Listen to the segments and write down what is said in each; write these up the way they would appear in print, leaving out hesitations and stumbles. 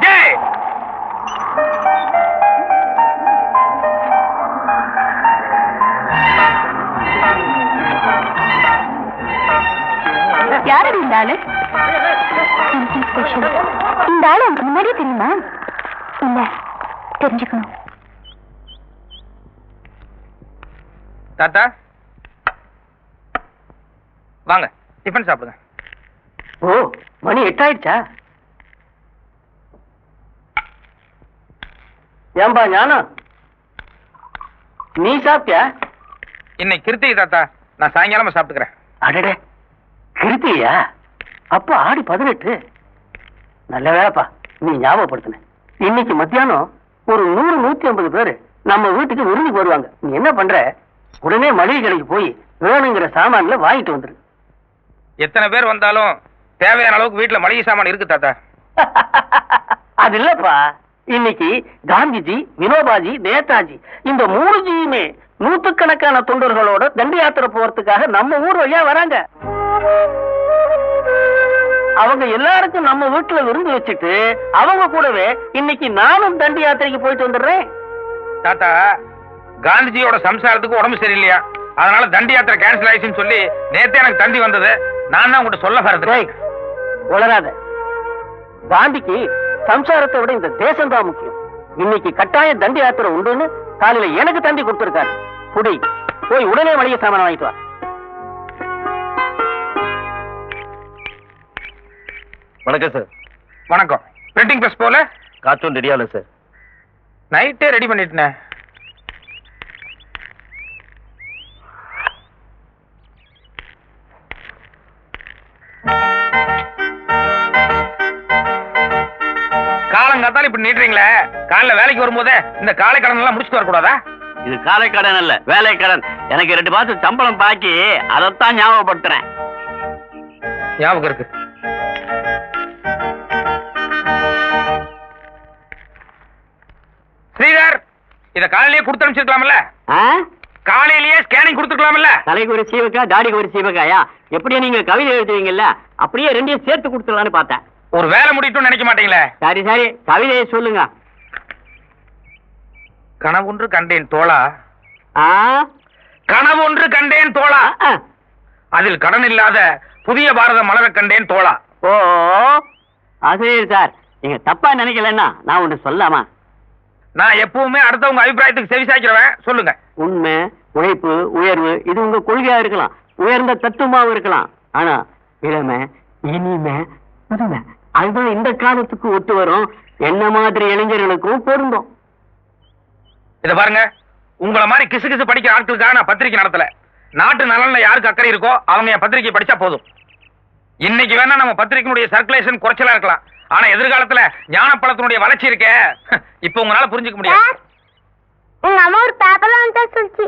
ஜெய். யாரு இந்த ஆளு? இந்த ஆளு உனக்கு முன்னாடியே தெரியுமா? இல்ல, தெரிஞ்சுக்கணும். தாத்தா வாங்க, டிஃபன் சாப்பிடுங்க. ஓ, மணி 8 ஆயிடுச்சா? ஏம்பா ஞானம், நீ சாப்பிட்டியா? இன்னைக்கு கிருத்திகை தாத்தா, நான் சாயங்காலமா சாப்பிட்டுக்கிறேன். அடடே, கிருத்தியா? அப்ப ஆடி 18. நல்ல வேலைப்பா நீ ஞாபகப்படுத்தின. இன்னைக்கு மத்தியானம் ஒரு 100-150 பேரு நம்ம வீட்டுக்கு விருந்துக்கு வருவாங்க. நீ என்ன பண்ற, உடனே மளிகை கடைக்கு போய் வேணுங்கிற சாமான்ல வாங்கிட்டு வந்துரு. எத்தனை பேர் வந்தாலும் தேவையான அளவுக்கு வீட்டுல மளிகை சாமான் இருக்கு தாத்தா. அது இல்லப்பா, இன்னைக்கு காந்திஜி, வினோபாஜி, நேதாஜி இந்த 3 ஜியுமே நூற்றுக்கணக்கான தொண்டர்களோட தண்டி யாத்திரை போறதுக்காக நம்ம ஊர் வழியா வராங்க. அவங்க எல்லாருக்கும் நம்ம வீட்டுல விருந்து வச்சுட்டு அவங்க கூடவே இன்னைக்கு நானும் தண்டி யாத்திரைக்கு போயிட்டு வந்துடுறேன். தாத்தா, காந்திஜியோட சம்சாரத்துக்கு உடம்பு சரியில்லையா, அதனால தண்டி யாத்திரை கேன்சல் ஆயிடுச்சுன்னு சொல்லி நேத்தே எனக்கு தந்தி வந்தது. நான் தான் உங்கள்கிட்ட சொல்ல வரது. உளராத. காந்திக்கு சம்சாரத்தை விட இந்த தேசம் தான் முக்கியம். இன்னைக்கு கட்டாயம் தண்டி யாத்திரை உண்டுன்னு காலையில எனக்கு தந்தி கொடுத்திருக்காரு. புடி, போய் உடனே மளிகை சாமான வாங்கிட்டு வா. வணக்கம் சார். வணக்கம். பிரிண்டிங் பிரஸ் போல கார்ட்டூன் ரெடியால சார். நைட்டே ரெடி பண்ணிட்டேன். காலங்காத்தால இப்படி நீட்டுறீங்களே, காலைல வேலைக்கு வரும்போதே இந்த காலை கடன் எல்லாம் முடிச்சுட்டு வரக்கூடாதா? இது காலை கடன் அல்ல, வேலை கடன். எனக்கு 2 மாசம் சம்பளம் பாக்கி, அதைத்தான் ஞாபகப்படுத்துறேன். ஞாபகம் இருக்கு. ஸ்ரீதர், இத காலையிலேயே கொடுத்து அனுப்பிச்சிருக்கலாம்ல? காலையிலேயே ஸ்கேனிங் கொடுத்துக்கலாம்ல? தலைக்கு ஒரு சீவக்கா, தாடிக்கு ஒரு சீவக்காயா? எப்படியே நீங்க கவிதை எழுதுவீங்கல்ல, அப்படியே 2ஐயும் சேர்த்து கொடுத்துடலான்னு பார்த்தேன். ஒரு வேலை முடியட்டும் நினைக்க மாட்டீங்களே? சரி சரி, கவிதையை சொல்லுங்க. கனவொன்று கண்டேன் தோழா, ஆ? கனவொன்று கண்டேன் தோழா, அதில் கடன் இல்லாத புதிய பாரத மலர கண்டேன் தோழா. ஓ, ஆசிரியர் சார், நீங்க தப்பா நினைக்கலன்னா நான் ஒண்ணு சொல்லாமா? நான் எப்பவுமே அடுத்தவங்க அபிப்பிராயத்துக்கு செவிசாய்க்கிறவன். சொல்லுங்க. உண்மை, உழைப்பு, உயர்வு இது உங்க கொள்கையா இருக்கலாம், உயர்ந்த தத்துவமாவும் இருக்கலாம். ஆனா இளமை, இனிமை, புதுமை அதுதான் இந்த காலத்துக்கு ஒத்து வரும். என்ன மாதிரி இளைஞர்களுக்கும் பொருந்தும். இத பாருங்க, உங்களை மாதிரி கிசு கிசு படிக்கிற ஆட்களுக்காக நான் பத்திரிக்கை நடத்தல. நாட்டு நலன்ல யாருக்கு அக்கறை இருக்கோ அவங்க என் பத்திரிக்கை படிச்சா போதும். இன்னைக்கு வேணா நம்ம பத்திரிக்கையினுடைய சர்க்குலேஷன் குறைச்சலா இருக்கலாம், ஆனா எதிர்காலத்துல ஞானப்பழத்தினுடைய வளர்ச்சி இருக்க இப்ப உங்களால புரிஞ்சுக்க முடியாது. உங்க அம்மா ஒரு பேப்பர்ல வந்து சொல்லிச்சு.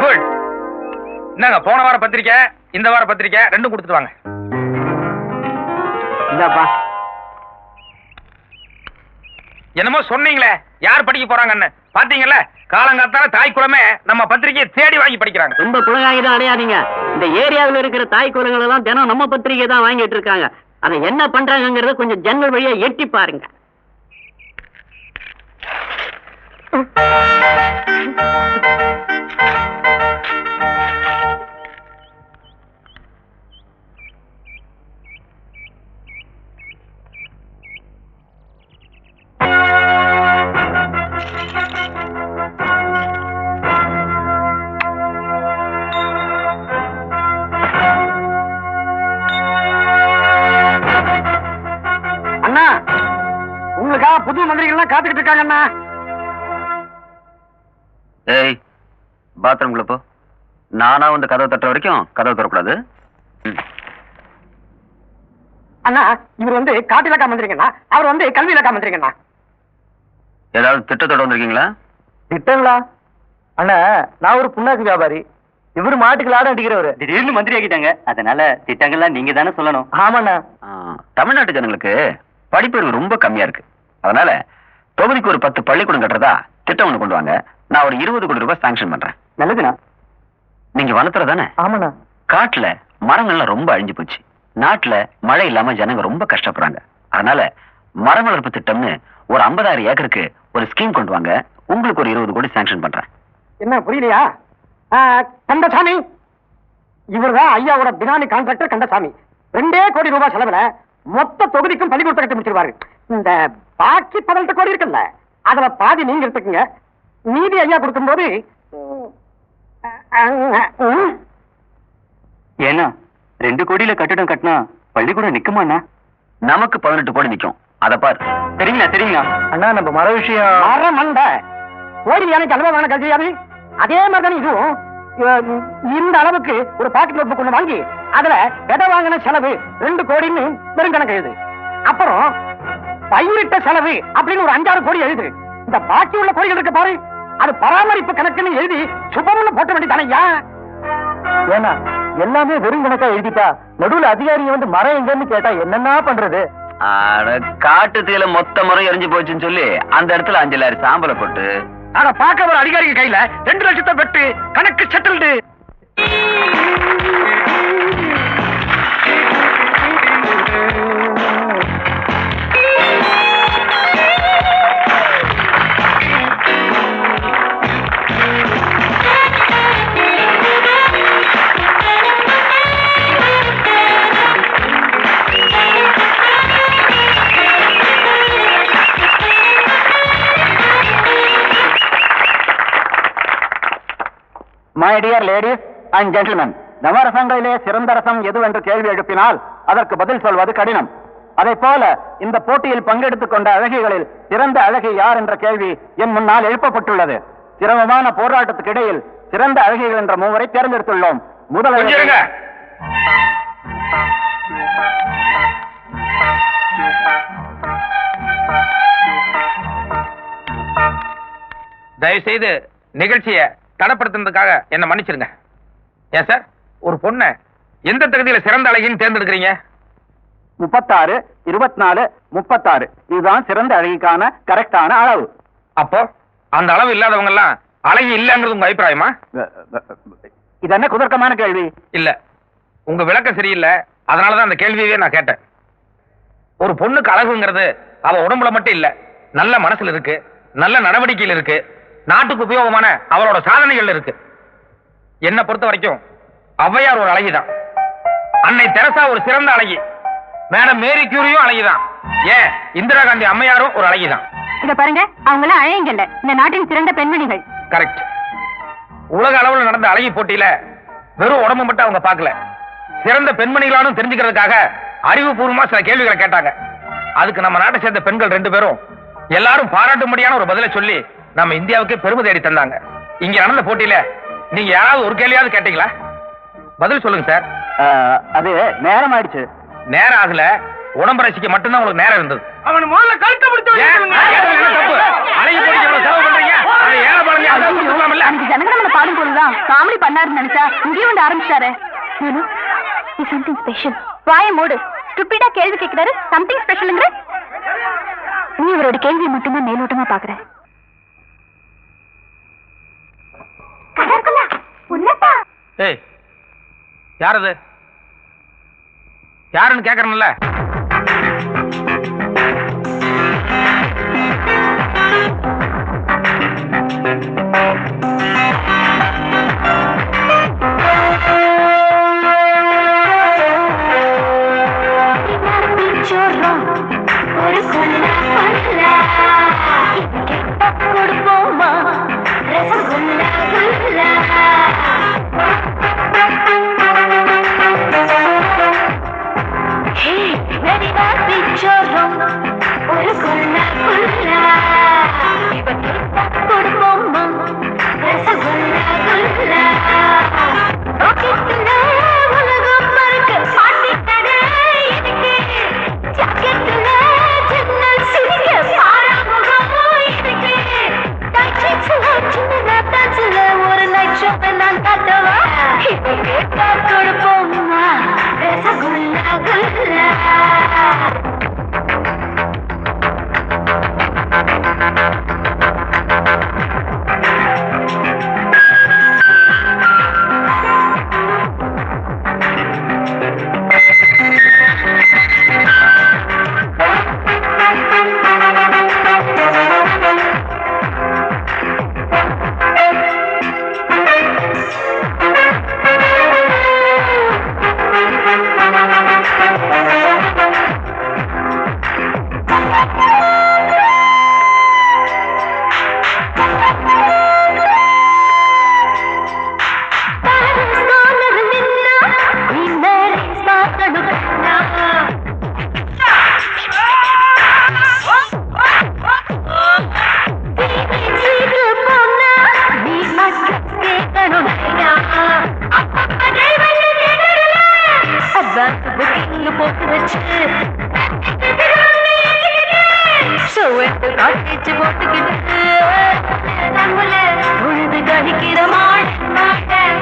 குட். என்னங்க, போன வார பத்திரிக்கை இந்த வார பத்திரிக்கை ரெண்டும் கொடுத்துட்டு வாங்க. இந்தாப்பா. என்னமோ சொன்னீங்களே, யார் படிக்க போறாங்கன்னு பாத்தீங்கல்ல? காலங்காத்தால தாய் குலமே நம்ம பத்திரிகையை தேடி வாங்கி படிக்கிறாங்க. ரொம்ப குழந்தைங்க தான் அடையாதீங்க. இந்த ஏரியாவில் இருக்கிற தாய் குலங்கள் எல்லாம் தினம் நம்ம பத்திரிகை தான் வாங்கிட்டு இருக்காங்க. அதை என்ன பண்றாங்கிறத கொஞ்சம் ஜன்னல் வழியா எட்டி பாருங்க. அண்ணா, உங்களுக்காக புது மந்திரிகள் காத்துக்கிட்டு இருக்காங்க அண்ணா. ஏய், பாத்ரூம்ல போ. நானா வந்து கதவை தட்டுற வரைக்கும் கதவை தரக்கூடாது. அண்ணா, இவர் வந்து காட்டு இலக்கா மந்திரிங்கண்ணா, அவர் வந்து கல்வி இலக்கா மந்திரிங்கண்ணா. ஏதாவது திட்டத்தோட வந்திருக்கீங்களா? திட்டங்களா? அண்ணா, நான் ஒரு புண்ணாக்கு வியாபாரி, இவரு மாட்டுக்கு லாடம் அடிக்கிறவரு. திடீர்னு மந்திரி ஆக்கிட்டாங்க, அதனால திட்டங்கள்லாம் நீங்க தானே சொல்லணும். ஆமாண்ணா. தமிழ்நாட்டு ஜனங்களுக்கு படிப்பறிவு ரொம்ப கம்மியா இருக்கு. அதனால தொகுதிக்கு ஒரு 10 பள்ளிக்கூடம் கட்டுறதா திட்டம் ஒண்ணு கொண்டு வாங்க. நான் ஒரு 20 கோடி ரூபாய் சாங்ஷன் பண்றேன். நல்லதுண்ணா. நீங்க வளர்த்துற தானே? ஆமாண்ணா. காட்டுல மரங்கள்லாம் ரொம்ப அழிஞ்சு போச்சு. நாட்டுல மழை இல்லாம ஜனங்க ரொம்ப கஷ்டப்படுறாங்க. அதனால மரம் வளர்ப்பு திட்டம்னு ஒரு 50,000 ஏக்கருக்கு ஒரு ஸ்கீம் கொண்டு வாங்க. உங்களுக்கு ஒரு 20 கோடி சாங்ஷன் பண்றேன். என்ன புரியலையா? கந்தசாமி, இவர்தான் ஐயாவோட பினாமி கான்ட்ராக்டர் கந்தசாமி. 2 கோடி ரூபாய் செலவுல மொத்த தொகுதிக்கும் பள்ளிக்கூடத்தை கட்டி முடிச்சிருவாரு. இந்த பாக்கி 18 கோடி இருக்குல்ல, அதுல பாதி நீங்க எடுத்துக்கங்க, மீதி ஐயா கொடுக்கும்போது ஏன்னா 2 கோடியில கட்டிடம் கட்டினா பள்ளிக்கூடம் நிக்குமாண்ணா? நமக்கு 18 கோடி நிக்கும். அத பாரு. தெரியுங்களா அண்ணா, நம்ம மர விஷயம் மரம் மண்ட கோடி யானைக்கு அளவா வேணா கழியாது. அதே மாதிரிதான் இதுவும். இந்த அளவுக்கு ஒரு பாக்கெட் நோட் புக் ஒண்ணு வாங்கி அதுல விதை வாங்கின செலவு 2 கோடின்னு பெருங்கணக்கு எழுது. அப்புறம் பயிரிட்ட செலவு அப்படின்னு ஒரு 5-6 கோடி எழுது. இந்த பாக்கி உள்ள கோடிகள் இருக்கு பாரு, அது பராமரிப்பு கணக்குன்னு எழுதி சுபம்னு போட்ட வேண்டியதானையா? ஏன்னா எல்லாமே வெறும் கணக்கா எழுதிட்டா நடுவுல அதிகாரிங்க வந்து மரம் எங்கன்னு கேட்டா என்னன்னா பண்றது? காட்டு தீல மொத்த மரம் எரிஞ்சு போச்சுன்னு சொல்லி அந்த இடத்துல 5,000 சாம்பலை போட்டு ஆனா பார்க்க ஒரு அதிகாரிங்க கையில 2 லட்சத்தை பெற்று கணக்கு settled. My dear ladies and gentlemen, நவரசங்களிலே சிறந்த ரசம் எதுவென்று கேள்வி எழுப்பினால் அதற்கு பதில் சொல்வது கடினம். அதை போல இந்த போட்டியில் பங்கெடுத்துக் கொண்ட அழகிகளில் சிறந்த அழகி யார் என்ற கேள்வி என் முன்னால் எழுப்பப்பட்டுள்ளது. சிரமமான போராட்டத்துக்கு இடையில் சிறந்த அழகிகள் என்ற 3 தேர்ந்தெடுத்துள்ளோம். முதல் தயவு செய்து நிகழ்ச்சியை தடப்படுத்துறதுக்காக என்ன மன்னிச்சிருங்க. ஏன் சார், ஒரு பொண்ணை எந்த தகுதியில சிறந்த அழகின்னு தேர்ந்தெடுக்கிறீங்க? 36, 24, 36 இதுதான் சிறந்த அழகிக்கான கரெக்டான அளவு. அப்போ அந்த அளவு இல்லாதவங்க எல்லாம் அழகி இல்லங்கிறது உங்க அபிப்பிராயமா? இது என்ன குதர்க்கமான கேள்வி? இல்ல, உங்க விளக்கம் சரியில்லை. அதனாலதான் அந்த கேள்வியவே நான் கேட்டேன். ஒரு பொண்ணுக்கு அழகுங்கிறது அவ உடம்புல மட்டும் இல்ல, நல்ல மனசுல இருக்கு, நல்ல நடவடிக்கையில் இருக்கு, நாட்டுக்கு உபயோகமான அவரோட சாதனைகள் இருக்கு. என்ன பொறுத்த வரைக்கும் ஔவையார் ஒரு அழகிதான், அன்னை தெரசா ஒரு சிறந்த அழகி, மேடம் மேரி கியூரியும் அழகிதான், ஏன் இந்திரா காந்தி அம்மையாரும் ஒரு அழகிதான். இத பாருங்க, அவங்க எல்லாம் அழகிங்கல்ல, இந்த நாட்டின் சிறந்த பெண்மணிகள். கரெக்ட். உலக அளவில் நடந்த அழகி போட்டியில வெறும் உடம்பு மட்டும் அவங்க பார்க்கல, சிறந்த பெண்மணிகளானும் தெரிஞ்சுக்கிறதுக்காக அறிவுபூர்வமா சில கேள்விகளை கேட்டாங்க. அதுக்கு நம்ம நாட்டை சேர்ந்த பெண்கள் 2 பேரும் எல்லாரும் பாராட்டும்படியான ஒரு பதிலை சொல்லி நம்ம இந்தியாவுக்கே பெருமை தேடி தந்தாங்க. இங்க நடந்த போட்டியில நீங்க யாராவது ஒரு கேள்வியாவது கேட்டீங்களா? பதில் சொல்லுங்க சார். அது நேரம் ஆயிடுச்சு. நேரம் ஆகல, உடம்பு ரசிக்க மட்டும்தான் உங்களுக்கு நேரம் இருந்தது. அவன் முதல்ல கழுத்தை பிடிச்சு ஜனகணமன பாடும் போதுதான் காமெடி பண்ணாருன்னு நினைச்சா இங்கேயும் வந்து ஆரம்பிச்சாரு. Something special. வாய மூடு, ஸ்டூபிடா கேள்வி கேட்கிறாரு. சம்திங் ஸ்பெஷல்ங்கிற நீ இவரோட கேள்வியை மட்டும்தான் மேலோட்டமா பாக்குற. ஏய், யாரது? யாருன்னு கேக்குறேன்ல. Hey! கழிக்கிற மாட்டேன்